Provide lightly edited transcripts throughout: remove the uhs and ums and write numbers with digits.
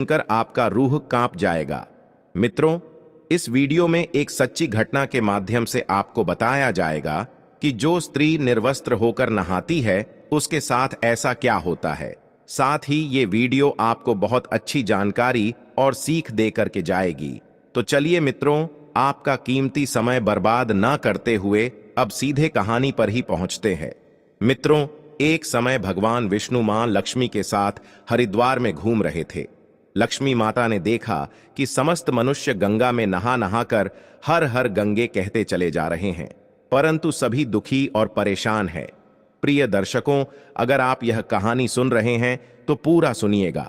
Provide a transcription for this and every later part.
सुनकर आपका रूह कांप जाएगा। मित्रों, इस वीडियो में एक सच्ची घटना के माध्यम से आपको बताया जाएगा कि जो स्त्री निर्वस्त्र होकर नहाती है उसके साथ ऐसा क्या होता है। साथ ही ये वीडियो आपको बहुत अच्छी जानकारी और सीख दे करके जाएगी। तो चलिए मित्रों, आपका कीमती समय बर्बाद ना करते हुए अब सीधे कहानी पर ही पहुंचते हैं। मित्रों, एक समय भगवान विष्णु मां लक्ष्मी के साथ हरिद्वार में घूम रहे थे। लक्ष्मी माता ने देखा कि समस्त मनुष्य गंगा में नहा नहाकर हर हर गंगे कहते चले जा रहे हैं, परंतु सभी दुखी और परेशान हैं। प्रिय दर्शकों, अगर आप यह कहानी सुन रहे हैं तो पूरा सुनिएगा,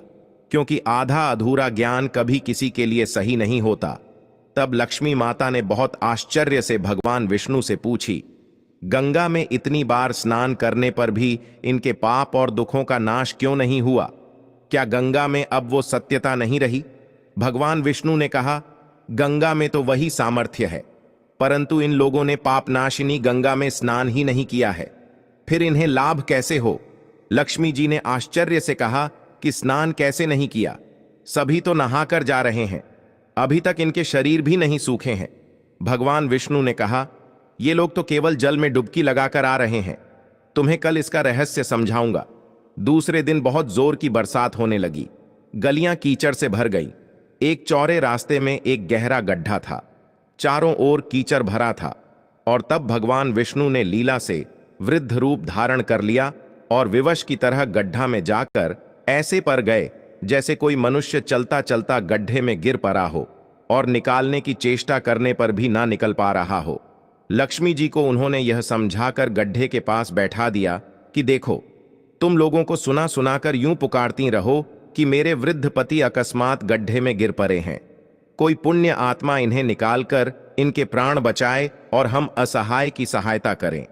क्योंकि आधा अधूरा ज्ञान कभी किसी के लिए सही नहीं होता। तब लक्ष्मी माता ने बहुत आश्चर्य से भगवान विष्णु से पूछी, गंगा में इतनी बार स्नान करने पर भी इनके पाप और दुखों का नाश क्यों नहीं हुआ? क्या गंगा में अब वो सत्यता नहीं रही? भगवान विष्णु ने कहा, गंगा में तो वही सामर्थ्य है, परंतु इन लोगों ने पापनाशिनी गंगा में स्नान ही नहीं किया है, फिर इन्हें लाभ कैसे हो? लक्ष्मी जी ने आश्चर्य से कहा कि स्नान कैसे नहीं किया? सभी तो नहाकर जा रहे हैं, अभी तक इनके शरीर भी नहीं सूखे हैं। भगवान विष्णु ने कहा, ये लोग तो केवल जल में डुबकी लगाकर आ रहे हैं, तुम्हें कल इसका रहस्य समझाऊंगा। दूसरे दिन बहुत जोर की बरसात होने लगी, गलियां कीचड़ से भर गईं। एक चौड़े रास्ते में एक गहरा गड्ढा था, चारों ओर कीचड़ भरा था। और तब भगवान विष्णु ने लीला से वृद्ध रूप धारण कर लिया और विवश की तरह गड्ढा में जाकर ऐसे पर गए जैसे कोई मनुष्य चलता चलता गड्ढे में गिर पड़ा हो और निकालने की चेष्टा करने पर भी ना निकल पा रहा हो। लक्ष्मी जी को उन्होंने यह समझाकर गड्ढे के पास बैठा दिया कि देखो, तुम लोगों को सुना सुनाकर यूं पुकारती रहो कि मेरे वृद्ध पति अकस्मात गड्ढे में गिर पड़े हैं, कोई पुण्य आत्मा इन्हें निकालकर इनके प्राण बचाए और हम असहाय की सहायता करें।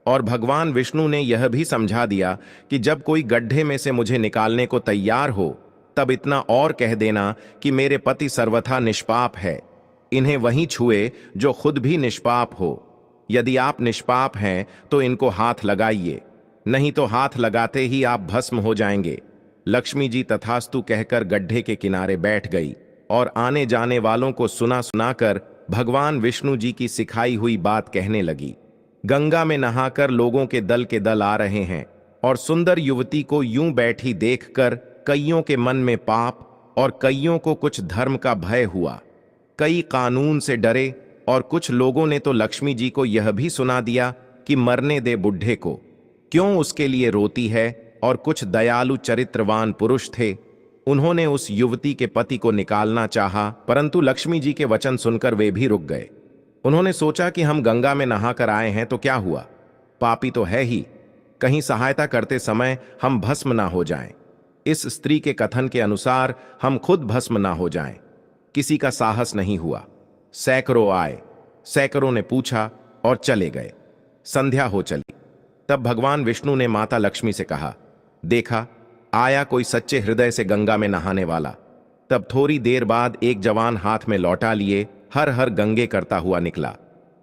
और भगवान विष्णु ने यह भी समझा दिया कि जब कोई गड्ढे में से मुझे निकालने को तैयार हो तब इतना और कह देना कि मेरे पति सर्वथा निष्पाप है, इन्हें वहीं छुए जो खुद भी निष्पाप हो। यदि आप निष्पाप हैं तो इनको हाथ लगाइए, नहीं तो हाथ लगाते ही आप भस्म हो जाएंगे। लक्ष्मी जी तथास्तु कहकर गड्ढे के किनारे बैठ गई और आने जाने वालों को सुना सुनाकर भगवान विष्णु जी की सिखाई हुई बात कहने लगी। गंगा में नहाकर लोगों के दल आ रहे हैं और सुंदर युवती को यूं बैठी देखकर कईयों के मन में पाप और कईयों को कुछ धर्म का भय हुआ। कई कानून से डरे और कुछ लोगों ने तो लक्ष्मी जी को यह भी सुना दिया कि मरने दे बुढ़े को, क्यों उसके लिए रोती है। और कुछ दयालु चरित्रवान पुरुष थे, उन्होंने उस युवती के पति को निकालना चाहा, परंतु लक्ष्मी जी के वचन सुनकर वे भी रुक गए। उन्होंने सोचा कि हम गंगा में नहाकर आए हैं तो क्या हुआ, पापी तो है ही, कहीं सहायता करते समय हम भस्म ना हो जाएं। इस स्त्री के कथन के अनुसार हम खुद भस्म ना हो जाएं। किसी का साहस नहीं हुआ। सैकड़ों आए, सैकड़ों ने पूछा और चले गए। संध्या हो चली। तब भगवान विष्णु ने माता लक्ष्मी से कहा, देखा, आया कोई सच्चे हृदय से गंगा में नहाने वाला। तब थोड़ी देर बाद एक जवान हाथ में लौटा लिए हर हर गंगे करता हुआ निकला।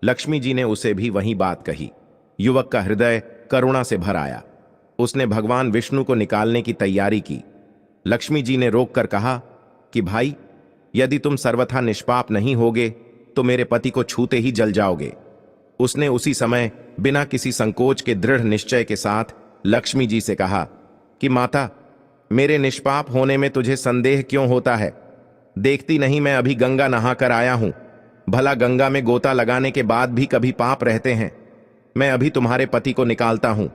लक्ष्मी जी ने उसे भी वही बात कही। युवक का हृदय करुणा से भर आया। उसने भगवान विष्णु को निकालने की तैयारी की। लक्ष्मी जी ने रोककर कहा कि भाई, यदि तुम सर्वथा निष्पाप नहीं होगे तो मेरे पति को छूते ही जल जाओगे। उसने उसी समय बिना किसी संकोच के दृढ़ निश्चय के साथ लक्ष्मी जी से कहा कि माता, मेरे निष्पाप होने में तुझे संदेह क्यों होता है? देखती नहीं मैं अभी गंगा नहाकर आया हूं। भला गंगा में गोता लगाने के बाद भी कभी पाप रहते हैं? मैं अभी तुम्हारे पति को निकालता हूं।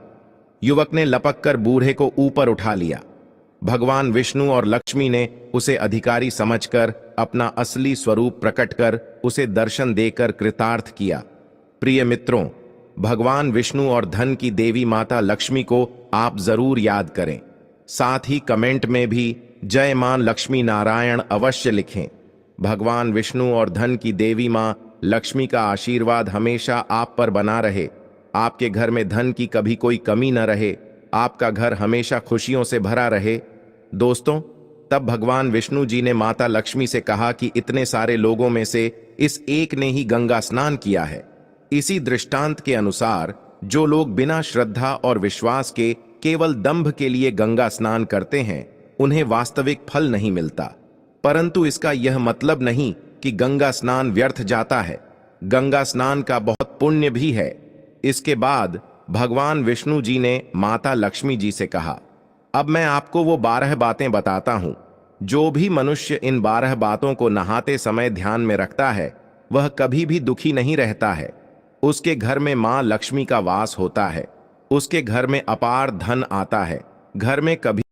युवक ने लपक कर बूढ़े को ऊपर उठा लिया। भगवान विष्णु और लक्ष्मी ने उसे अधिकारी समझकर अपना असली स्वरूप प्रकट कर उसे दर्शन देकर कृतार्थ किया। प्रिय मित्रों, भगवान विष्णु और धन की देवी माता लक्ष्मी को आप जरूर याद करें। साथ ही कमेंट में भी जय मां लक्ष्मी नारायण अवश्य लिखें। भगवान विष्णु और धन की देवी मां लक्ष्मी का आशीर्वाद हमेशा आप पर बना रहे। आपके घर में धन की कभी कोई कमी न रहे, आपका घर हमेशा खुशियों से भरा रहे। दोस्तों, तब भगवान विष्णु जी ने माता लक्ष्मी से कहा कि इतने सारे लोगों में से इस एक ने ही गंगा स्नान किया है। इसी दृष्टांत के अनुसार जो लोग बिना श्रद्धा और विश्वास के केवल दंभ के लिए गंगा स्नान करते हैं, उन्हें वास्तविक फल नहीं मिलता। परंतु इसका यह मतलब नहीं कि गंगा स्नान व्यर्थ जाता है। गंगा स्नान का बहुत पुण्य भी है। इसके बाद भगवान विष्णु जी ने माता लक्ष्मी जी से कहा, अब मैं आपको वो 12 बातें बताता हूं। जो भी मनुष्य इन 12 बातों को नहाते समय ध्यान में रखता है वह कभी भी दुखी नहीं रहता है। उसके घर में मां लक्ष्मी का वास होता है। उसके घर में अपार धन आता है। घर में कभी